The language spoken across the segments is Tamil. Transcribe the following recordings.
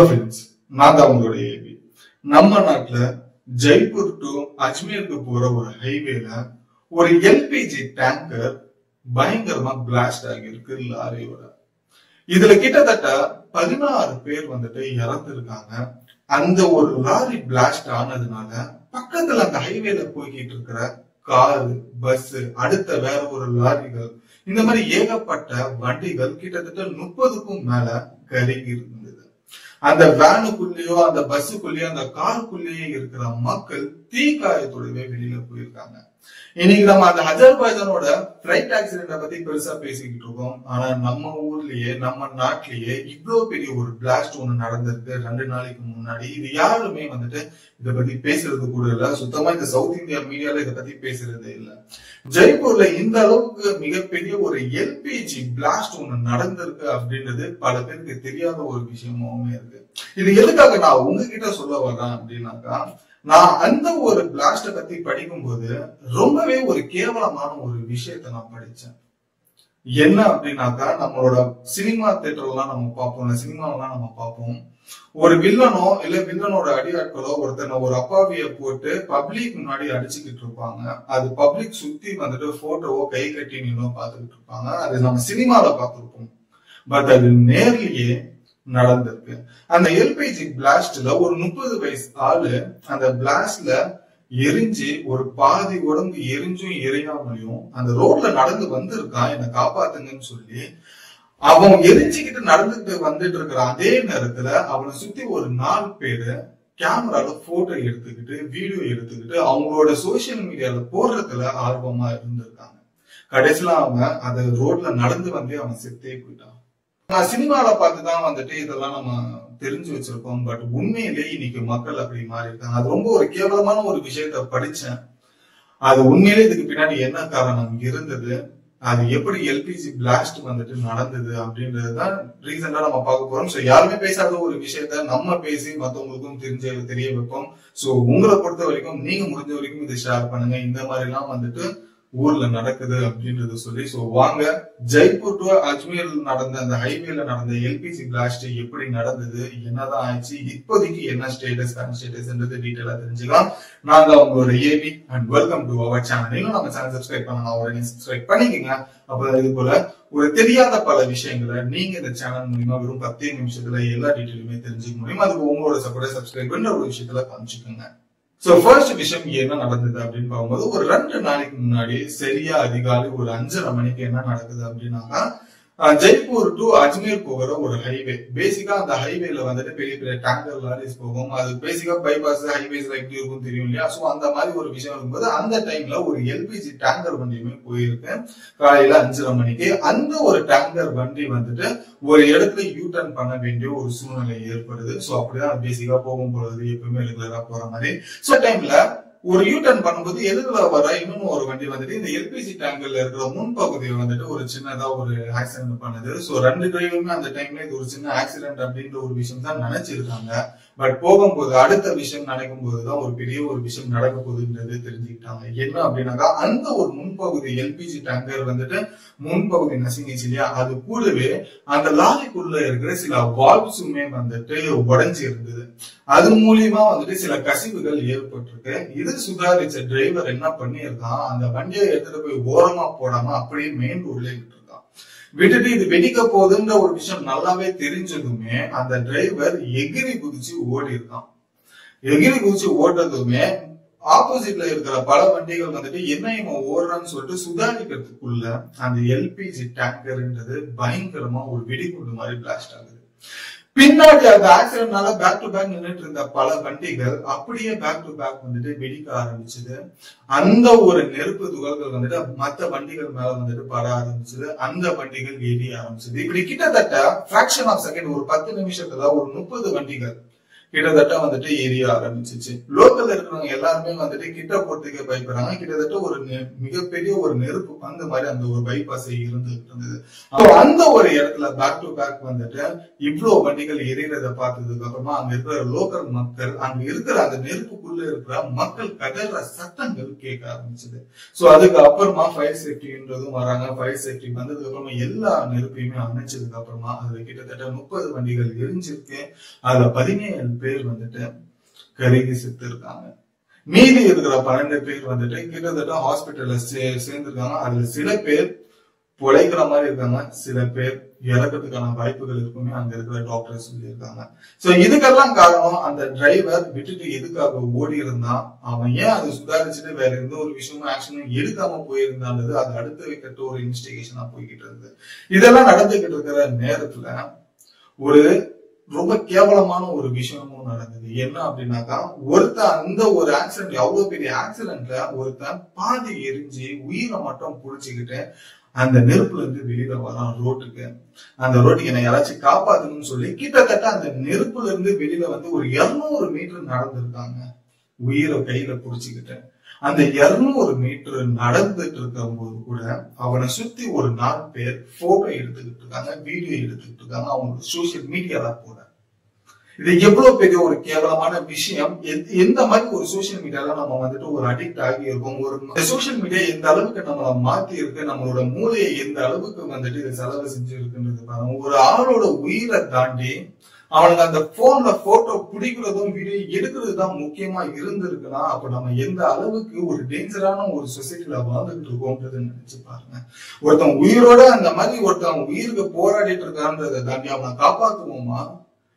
ஃப்ரெண்ட்ஸ், நான் தான் உங்களோட ஏபி. நம்ம நாட்டுல ஜெய்ப்பூர் டு அஜ்மீருக்கு போற ஒரு ஹைவேல ஒரு எல்பிஜி டேங்கர் பயங்கரமா பிளாஸ்ட் ஆகியிருக்கு லாரியோட. இதுல கிட்டத்தட்ட 16 பேர் வந்துட்டு இறந்துருக்காங்க. அந்த ஒரு லாரி பிளாஸ்ட் ஆனதுனால பக்கத்துல அந்த ஹைவேல போய்கிட்டு இருக்கிற காரு, பஸ், அடுத்த வேற ஒரு லாரிகள், இந்த மாதிரி ஏகப்பட்ட வண்டிகள் கிட்டத்தட்ட 30க்கும் மேல கருகி இருந்தது. அந்த வேனுக்குள்ளேயோ அந்த பஸ்ஸுக்குள்ளேயோ அந்த காருக்குள்ளேயே இருக்கிற மக்கள் தீக்காயத்தோடவே வெளியில போயிருக்காங்க. இன்னைக்கு நம்ம அந்த அஜர்பைஜானோட பிளைட் ஆக்சிடென்ட பத்தி பெருசா பேசிக்கிட்டு இருக்கோம். ஆனா நம்ம ஊர்லயே நம்ம நாட்டிலேயே இவ்வளவு பெரிய ஒரு பிளாஸ்ட் ஒண்ணு நடந்திருக்கு 2 நாளைக்கு முன்னாடி. இது யாருமே வந்துட்டு இதை பத்தி பேசுறது கூட இல்ல. சுத்தமா இந்த சவுத் இந்தியா மீடியால இதை பத்தி பேசுறதே இல்ல. ஜெய்ப்பூர்ல இந்த அளவுக்கு மிகப்பெரிய ஒரு எல்பிஜி பிளாஸ்ட் ஒண்ணு நடந்திருக்கு அப்படின்றது பல பேருக்கு தெரியாத ஒரு விஷயமாவுமே இருக்கு. இது எதுக்காக நான் உங்ககிட்ட சொல்ல வர்றேன் அப்படின்னாக்கா, நான் அந்த ஒரு பிளாஸ்ட பத்தி படிக்கும் போது ரொம்பவே ஒரு கேவலமான ஒரு விஷயத்த நான் படிச்சேன். என்ன அப்படின்னாக்கா, நம்மளோட சினிமா தியேட்டர்லாம் நம்ம பார்ப்போம், சினிமாவெல்லாம் நம்ம பார்ப்போம். ஒரு வில்லனோ இல்ல வில்லனோட அடியாட்களோ ஒருத்தனை ஒரு அப்பாவிய போட்டு பப்ளிக் முன்னாடி அடிச்சுக்கிட்டு இருப்பாங்க. அது பப்ளிக் சுத்தி வந்துட்டு போட்டோவோ கை கட்டி நீங்களும் பார்த்துக்கிட்டு இருப்பாங்க. அது நம்ம சினிமால பார்த்திருப்போம். பட் அது நேர்லயே நடந்திருக்கு. அந்த எல்பிஜி பிளாஸ்ட்ல ஒரு 30 வயசு ஆளு அந்த பிளாஸ்ட்ல எரிஞ்சு ஒரு பாதி உடம்பு எரிஞ்சும் எரியாமலையும் அந்த ரோட்ல நடந்து வந்திருக்கான், என்னை காப்பாத்துங்கன்னு சொல்லி. அவன் எரிஞ்சுக்கிட்டு நடந்துட்டு வந்துட்டு இருக்கிற அதே நேரத்துல அவனை சுத்தி ஒரு 4 பேரு கேமரால போட்டோ எடுத்துக்கிட்டு வீடியோ எடுத்துக்கிட்டு அவங்களோட சோசியல் மீடியால போடுறதுல ஆர்வமா இருந்திருக்காங்க. கடைசியில அவன் அந்த ரோட்ல நடந்து வந்தே அவன் செத்தே போயிட்டான். நான் சினிமால பார்த்துதான் வந்துட்டு இதெல்லாம் நம்ம தெரிஞ்சு வச்சிருக்கோம். பட் உண்மையிலேயே இன்னைக்கு மக்கள் அப்படி மாறி இருக்காங்க. அது ரொம்ப ஒரு கேவலமான ஒரு விஷயத்த படிச்சேன். அது உண்மையிலே இதுக்கு பின்னாடி என்ன காரணம் இருந்தது, அது எப்படி எல்பிஜி பிளாஸ்ட் வந்துட்டு நடந்தது அப்படின்றதுதான் ரீசெண்டா நம்ம பார்க்க போறோம். சோ யாருமே பேசாத ஒரு விஷயத்த நம்ம பேசி மத்தவங்களுக்கும் தெரிய வைப்போம். சோ உங்களை பொறுத்த வரைக்கும் நீங்க முடிஞ்ச வரைக்கும் இதை ஷேர் பண்ணுங்க. இந்த மாதிரி எல்லாம் வந்துட்டு ஊர்ல நடக்குது அப்படின்றத சொல்லி. சோ வாங்க, ஜெய்ப்பூர் டு அஜ்மீர் நடந்த அந்த ஹைவேல நடந்த எல்பிஜி பிளாஸ்ட் எப்படி நடந்தது, என்னதான் ஆயிடுச்சு, இப்போதைக்கு என்ன ஸ்டேட்டஸ் டீட்டெயிலா தெரிஞ்சுக்கலாம். நாங்க உங்களோட ஏபி and welcome to our channel. இன்னும் நம்ம சேனல் சப்ஸ்கிரைப் பண்ணலாம், உடனே சப்ஸ்கிரைப் பண்ணிக்கங்க. அப்ப இது போல ஒரு தெரியாத பல விஷயங்களை நீங்க இந்த சேனல் மூலமா வெறும் 10 நிமிஷத்துல எல்லா டீட்டெயிலுமே தெரிஞ்சுக்க முடியும். அதுக்கு உங்களோட சப்போர்ட் சப்ஸ்கிரைப் பண்ற ஒரு விஷயத்துல காமிச்சுக்கோங்க. சோ ஃபர்ஸ்ட் விஷயம் என்ன நடந்தது அப்படின்னு பார்க்கும்போது, ஒரு 2 நாளைக்கு முன்னாடி சரியா அதிகாலை ஒரு 5:30 மணிக்கு என்ன நடக்குது அப்படின்னாக்கா, ஜெய்ப்பூர் டு அஜ்மீர் போகிற ஒரு ஹைவே. பேசிக்கா அந்த ஹைவேல வந்துட்டு பெரிய பெரிய டேங்கர் லாரிஸ் போகும். அது பேசிக்கா பைபாஸ் ஹைவேஸ்ல எப்படி இருக்கும் தெரியும் இல்லையா? சோ அந்த மாதிரி ஒரு விஷயம் இருக்கும்போது அந்த டைம்ல ஒரு எல்பிஜி டேங்கர் வண்டியுமே போயிருக்கு காலையில 5:30 மணிக்கு. அந்த ஒரு டேங்கர் வண்டி வந்துட்டு ஒரு இடத்துல யூ டர்ன் பண்ண வேண்டிய ஒரு சூழ்நிலை ஏற்படுது. சோ அப்படிதான் பேசிக்கா போகும் பொழுது எப்பவுமே ரெகுலரா போற மாதிரி. சோ டைம்ல ஒரு யூ டர்ன் பண்ணும்போது எதிர்ல வர இன்னொன்னு ஒரு வண்டி வந்துட்டு இந்த எல்பிஜி டேங்கர்ல இருக்கிற முன்பகுதியை வந்துட்டு ஒரு சின்னதா ஒரு ஆக்சிடென்ட் பண்ணுது. சோ 2 டிரைவருமே அந்த டைம்ல இது ஒரு சின்ன ஆக்சிடென்ட் அப்படின்ற ஒரு விஷயம் தான் நினைச்சிருக்காங்க. பட் போகும்போது அடுத்த விஷயம் நடக்கும் போதுதான் ஒரு பெரிய ஒரு விஷயம் நடக்க போகுதுன்றது தெரிஞ்சுக்கிட்டாங்க. என்ன அப்படின்னாக்கா, அந்த ஒரு முன்பகுதி எல்பிஜி டேங்கர் வந்துட்டு முன்பகுதி நசுங்கிச்சு இல்லையா, அது கூடவே அந்த லாரிக்குள்ள இருக்கிற சில வால்வ்ஸுமே வந்துட்டு உடைஞ்சு இருந்தது. அது மூலியமா வந்துட்டு சில கசிவுகள் ஏற்பட்டிருக்கு. இது சுதாரிச்ச டிரைவர் என்ன பண்ணிருக்கான், அந்த வண்டியை எடுத்துட்டு போய் ஓரமா போடாம அப்படியே மெயின் ரோட்ல விட்டுருக்கான். விட்டுட்டு இது வெடிக்க போகுதுன்ற ஒரு விஷயம் நல்லாவே தெரிஞ்சதுமே அந்த டிரைவர் எகிரி குதிச்சு ஓடி இருக்கான். எகிரி குதிச்சு ஓடுறதுமே ஆப்போசிட்ல இருக்கிற பல வண்டிகள் வந்துட்டு என்ன இவன் ஓடுறான்னு சொல்லிட்டு சுதாரிக்கிறதுக்குள்ள அந்த எல்பிஜி டேங்கர்ன்றது பயங்கரமா ஒரு வெடிகுண்டு மாதிரி பிளாஸ்ட் ஆகுது. பின்னாடி அந்த ஆக்சிடென்ட்னால பேக் டு பேக் நின்றுட்டு இருந்த பல வண்டிகள் அப்படியே பேக் டு பேக் வந்துட்டு வெடிக்க ஆரம்பிச்சது. அந்த ஒரு நெருப்பு துகள்கள் வந்துட்டு மத்த வண்டிகள் மேல வந்துட்டு பட ஆரம்பிச்சது. அந்த வண்டிகள் எரிய ஆரம்பிச்சது. இப்படி கிட்டத்தட்ட பிராக்ஷன் ஆஃப் செகண்ட், ஒரு 10 நிமிஷத்துல ஒரு 30 வண்டிகள் கிட்டத்தட்ட வந்துட்டு எரிய ஆரம்பிச்சிச்சு. லோக்கல்ல இருக்கிறவங்க எல்லாருமே வந்துட்டு கிட்ட போறதுக்கே பயப்படுறாங்க. கிட்டத்தட்ட ஒரு மிகப்பெரிய ஒரு நெருப்பு பந்து மாதிரி அந்த ஒரு பைபாஸ் இருந்துட்டு இருந்தது. அந்த ஒரு இடத்துல பேக் டு பேக் வந்துட்டு இவ்வளவு வண்டிகள் எரியறத பார்த்ததுக்கு அப்புறமா அங்க இருக்கிற லோக்கல் மக்கள், அங்க இருக்கிற அந்த நெருப்புக்குள்ள இருக்கிற மக்கள் கதற சத்தங்கள் கேட்க ஆரம்பிச்சது. சோ அதுக்கு அப்புறமா ஃபயர் சேஃப்டின்றதும் வராங்க. ஃபயர் சேஃப்டி வந்ததுக்கு அப்புறமா எல்லா நெருப்பையுமே அணைச்சதுக்கு அப்புறமா அதுல கிட்டத்தட்ட 30 வண்டிகள் எரிஞ்சிருக்கு. அதுல 17 பேர் வந்துட்டு கருகி செத்து இருக்காங்க. மீதி இருக்கிற 12 பேர் வந்துட்டு கிட்டத்தட்ட ஹாஸ்பிட்டல்ல சேர்ந்திருக்காங்க. அதுல சில பேர் பொழைக்கிற மாதிரி இருக்காங்க, சில பேர் இறக்கிறதுக்கான வாய்ப்புகள் இருக்குமே அங்க இருக்கிற டாக்டர் சொல்லியிருக்காங்க. சோ இதுக்கெல்லாம் காரணம் அந்த டிரைவர் விட்டுட்டு எதுக்காக ஓடி இருந்தான், அவன் ஏன் அதை சுதாரிச்சுட்டு வேற எந்த ஒரு விஷயமும் ஆக்ஷனும் எடுக்காம போயிருந்தான்றது அது அடுத்த வைக்கிட்ட ஒரு இன்வெஸ்டிகேஷனா போய்கிட்டு இருந்தது. இதெல்லாம் நடந்துகிட்டு இருக்கிற நேரத்துல ஒரு ரொம்ப கேவலமான ஒரு விஷயமும் நடந்தது. என்ன அப்படின்னாக்கா, ஒருத்தன் அந்த ஒரு ஆக்சிடென்ட், அவ்வளவு பெரிய ஆக்சிடென்ட்ல ஒருத்தன் பாதி எரிஞ்சு உயிரை மட்டும் புடிச்சுக்கிட்டு அந்த நெருப்புல இருந்து வெளியில வரான் ரோட்டுக்கு. அந்த ரோட்டுக்கு என்ன யாராச்சும் காப்பாத்தணும்னு சொல்லி கிட்டத்தட்ட அந்த நெருப்புல இருந்து வெளியில வந்து ஒரு 200 மீட்டர் நடந்திருக்காங்க உயிரை கையில புடிச்சுக்கிட்டு. அந்த 200 மீட்டர் நடந்துட்டு இருக்கும் போது கூட அவனை சுத்தி ஒரு 4 பேர் போட்டோ எடுத்துக்கிட்டு இருக்காங்க, வீடியோ எடுத்துக்கிட்டு இருக்காங்க, அவங்க சோசியல் மீடியால போட. இது எவ்வளவு பெரிய ஒரு கேவலமான விஷயம். எந்த மாதிரி ஒரு சோசியல் மீடியால நம்ம வந்துட்டு ஒரு அடிக்ட் ஆகி இருக்கோம். ஒரு சோசியல் மீடியா எந்த அளவுக்கு நம்மள மாத்தி இருக்கு, நம்மளோட மூளையை எந்த அளவுக்கு வந்துட்டு இது செலவு செஞ்சு இருக்குன்றது பாருங்க. ஒரு ஆளோட உயிரை தாண்டி அவனுக்கு அந்த போன்ல போட்டோ பிடிக்கிறதும் வீடியோ எடுக்கிறது தான் முக்கியமா இருந்திருக்குன்னா, அப்ப நம்ம எந்த அளவுக்கு ஒரு டேஞ்சரான ஒரு சொசைட்டில வாழ்ந்துட்டு இருக்கோம்ன்றத நினைச்சு பாருங்க. ஒருத்தன் உயிரோட அந்த மாதிரி ஒருத்தன் உயிருக்கு போராடிட்டு இருக்கான்றதை தாண்டி அவனை காப்பாத்துவோமா,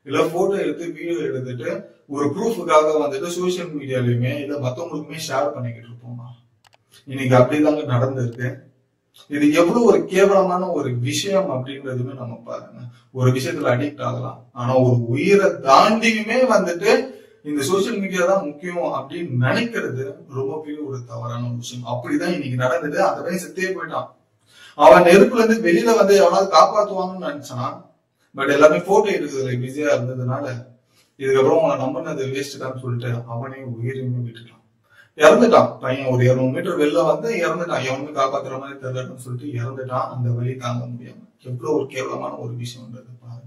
இல்ல போட்டோ எடுத்து வீடியோ எடுத்துட்டு ஒரு ப்ரூஃபுக்காக வந்துட்டு சோசியல் மீடியாலயுமே இல்ல மத்தவங்களுக்குமே ஷேர் பண்ணிக்கிட்டு இருப்போமா? இன்னைக்கு அப்படிதாங்க நடந்திருக்கு. இது எவ்வளவு ஒரு கேவலமான ஒரு விஷயம் அப்படின்றதுமே நம்ம பாருங்க. ஒரு விஷயத்துல அடிக்ட் ஆகலாம், ஆனா ஒரு உயிரை தாண்டியுமே வந்துட்டு இந்த சோசியல் மீடியா தான் முக்கியம் அப்படின்னு நினைக்கிறது ரொம்ப பெரிய ஒரு தவறான விஷயம். அப்படிதான் இன்னைக்கு நடந்தது. அதவே செத்தே போயிட்டான். அவன் நெருப்புல இருந்து வெளியில வந்து எவனாவது காப்பாத்துவாங்கன்னு நினைச்சான். பட் எல்லாமே போட்டோ எடுக்கிறதுல பிஸியா இருந்ததுனால இதுக்கப்புறம் அவனை நம்பினது வேஸ்ட் தான் சொல்லிட்டு அவனே உயிரையுமே விட்டுட்டான். இறந்துட்டான் பையன். ஒரு 200 மீட்டர் வெளில வந்து இறந்துட்டான். எவனுமே காப்பாத்துற மாதிரி தெரியலன்னு சொல்லிட்டு இறந்துட்டான். அந்த வழி தாங்க முடியாம. எவ்வளவு ஒரு கேவலமான ஒரு விஷயம்ன்றது பாருங்க.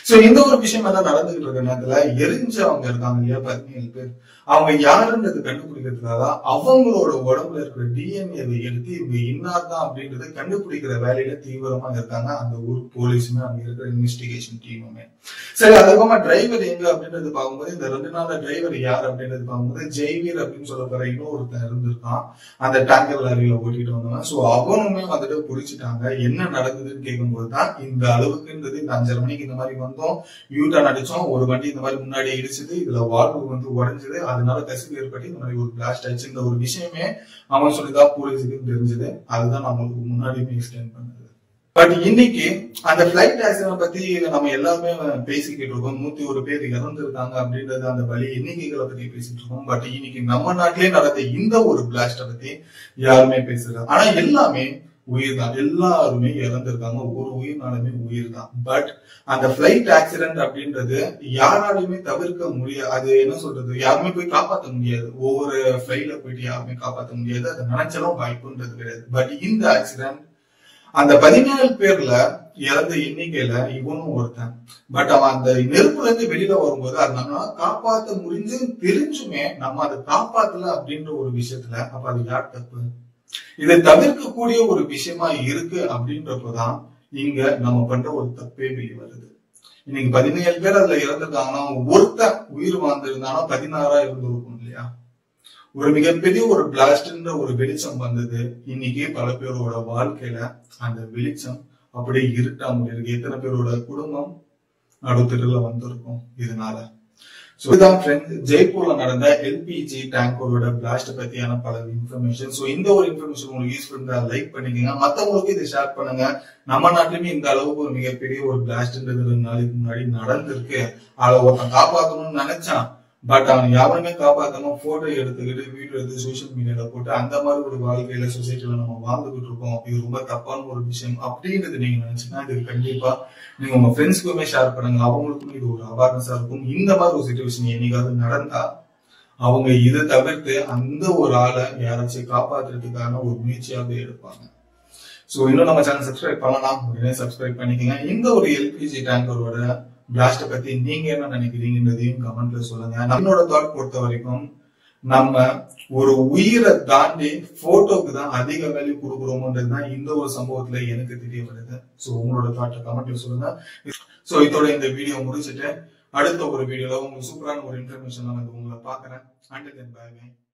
சோ இந்த ஒரு விஷயம் எல்லாம் நடந்துகிட்டு இருக்க நேரத்துல எரிஞ்சவங்க இருக்காங்க இல்லையா, 17 பேர், அவங்க யாருன்றது கண்டுபிடிக்கிறதுக்காக அவங்களோட உடம்புல இருக்கிற டிஎன்ஏவை எடுத்து இவங்க இன்னார் தான் அப்படின்றத கண்டுபிடிக்கிற வேலையில தீவிரமா இருக்காங்க அந்த ஊர் போலீஸுமே, அங்க இருக்கிற இன்வெஸ்டிகேஷன் டீமுமே. சரி, அதுக்கப்புறமா டிரைவர் எங்க அப்படின்றது பார்க்கும்போது இந்த 2 நாள்ல டிரைவர் யார் அப்படின்றது பார்க்கும்போது ஜெய்வீர் அப்படின்னு சொல்ல போற இன்னொருத்தன் இருந்திருக்கான் அந்த டேங்கர் லாரியில ஓட்டிட்டு வந்தவன். சோ அவனுமே வந்துட்டு புடிச்சிட்டாங்க. என்ன நடக்குதுன்னு கேட்கும்போது தான் இந்த அளவுக்குன்றது, இந்த 5:30 மணிக்கு இந்த மாதிரி வந்தோம், யூட்டர்ன் அடிச்சோம், ஒரு வண்டி இந்த மாதிரி முன்னாடி இடிச்சது, இதுல வால்வு வந்து உடைஞ்சது, அதனால கசிவு ஏற்பட்டு இந்த மாதிரி ஒரு பிளாஸ்ட் ஆயிடுச்சு. இந்த ஒரு விஷயமே அவன் சொல்லிதான் போலீஸுக்கு தெரிஞ்சது. அதுதான் நம்மளுக்கு முன்னாடியுமே எக்ஸ்பிளைன் பண்ணது. பட் இன்னைக்கு அந்த பிளைட் ஆக்சிடென்ட் பத்தி நம்ம எல்லாருமே பேசிக்கிட்டு இருக்கோம். 101 பேர் இறந்துருக்காங்க அப்படின்றது அந்த வலி எண்ணிக்கைகளை பத்தி பேசிட்டு இருக்கோம். பட் இன்னைக்கு நம்ம நாட்டிலே நடந்த இந்த ஒரு பிளாஸ்ட பத்தி யாருமே பேசுறாங்க. ஆனா எல்லாமே உயிர் தான். எல்லாருமே இறந்திருக்காங்க. ஒரு உயிர்னாலுமே உயிர் தான். பட் அந்த பிளைட் ஆக்சிடென்ட் அப்படின்றது யாராலுமே தவிர்க்க முடியாது. அது என்ன சொல்றது, யாருமே போய் காப்பாற்ற முடியாது. ஒவ்வொரு பிளைட்ல போயிட்டு யாருமே காப்பாற்ற முடியாது. அது நினைச்சாலும் வாய்ப்புன்றது கிடையாது. பட் இந்த ஆக்சிடென்ட் அந்த 17 பேர்ல இறந்த எண்ணிக்கையில இவனும் ஒருத்தன். பட் அவன் அந்த நெருப்புல இருந்து வெளியில வரும்போது அது நம்ம காப்பாற்ற முடிஞ்சு தெரிஞ்சுமே நம்ம அதை காப்பாத்தல அப்படின்ற ஒரு விஷயத்துல அப்ப அது யார் தப்பு? இதை தவிர்க்கக்கூடிய ஒரு விஷயமா இருக்கு அப்படின்றப்பதான் இங்க நம்ம பண்ற ஒரு தப்பே வெளியே வருது. இன்னைக்கு 17 பேர் அதுல இறந்துருக்காங்கன்னா ஒருத்தன் உயிர் வாழ்ந்திருந்தானா 16 இருந்திருக்கும் இல்லையா? ஒரு மிகப்பெரிய ஒரு பிளாஸ்ட்ன்ற ஒரு வெளிச்சம் வந்தது. இன்னைக்கு பல பேரோட வாழ்க்கையில அந்த வெளிச்சம் அப்படியே இருட்டா முடியிருக்கு. எத்தனை பேரோட குடும்பம் நடுத்தருல வந்திருக்கும் இதனால. இதுதான் ஃப்ரெண்ட்ஸ், ஜெய்ப்பூர்ல நடந்த எல்பிஜி டேங்கரோட பிளாஸ்ட் பத்தியான பல இன்ஃபர்மேஷன். சோ இந்த ஒரு இன்ஃபர்மேஷன் உங்களுக்கு யூஸ்ஃபுல் இருந்தா லைக் பண்ணிக்கங்க, மத்தவங்களுக்கு இதை ஷேர் பண்ணுங்க. நம்ம நாட்டிலுமே இந்த அளவுக்கு ஒரு மிகப்பெரிய ஒரு பிளாஸ்ட்ன்றது 2 நாளைக்கு முன்னாடி நடந்திருக்கு. அதை ஒருத்தன் காப்பாற்றணும்னு நினைச்சான். பட் அவன் யாருமே காப்பாத்தாம போட்டோ எடுத்துக்கிட்டு வீடியோ எடுத்து சோசியல் மீடியால போட்டு அந்த மாதிரி ஒரு வாழ்க்கையில சொசைட்டில நம்ம வாழ்ந்துகிட்டு இருக்கோம். இது ரொம்ப தப்பான ஒரு விஷயம் அப்படின்றது நீங்க நினைச்சீங்கன்னா இதுக்கு கண்டிப்பா நீங்க உங்க ஃப்ரெண்ட்ஸ்க்குமே ஷேர் பண்ணுங்க. அவங்களுக்கும் இது ஒரு அவேர்னஸா இருக்கும். இந்த மாதிரி ஒரு சிச்சுவேஷன் என்னைக்காவது நடந்தா அவங்க இதை தவிர்த்து அந்த ஒரு ஆளை யாராச்சும் காப்பாத்துறதுக்கான ஒரு முயற்சியாவது எடுப்பாங்க. சோ இன்னும் நம்ம சேனல் சப்ஸ்கிரைப் பண்ணலாம், உடனே சப்ஸ்கிரைப் பண்ணிக்கங்க. இந்த ஒரு எல்பிஜி டேங்கரோட பிளாஸ்ட பத்தி நீங்க என்ன நினைக்கிறீங்கன்றதையும் கமெண்ட்ல சொல்லுங்க. நம்மளோட தாட் பொறுத்த வரைக்கும் நம்ம ஒரு உயிரை தாண்டி போட்டோக்கு தான் அதிக வேல்யூ கொடுக்குறோம்ன்றது தான் இந்த ஒரு சம்பவத்துல எனக்கு தெரிய வருது. சோ உங்களோட தாட்டை கமெண்ட்ல சொல்லுங்க. சோ இதோட இந்த வீடியோ முடிச்சுட்டு அடுத்த ஒரு வீடியோல உங்களுக்கு சூப்பரான ஒரு இன்ஃபர்மேஷன் நான் உங்களை பாக்குறேன். Until then, bye bye.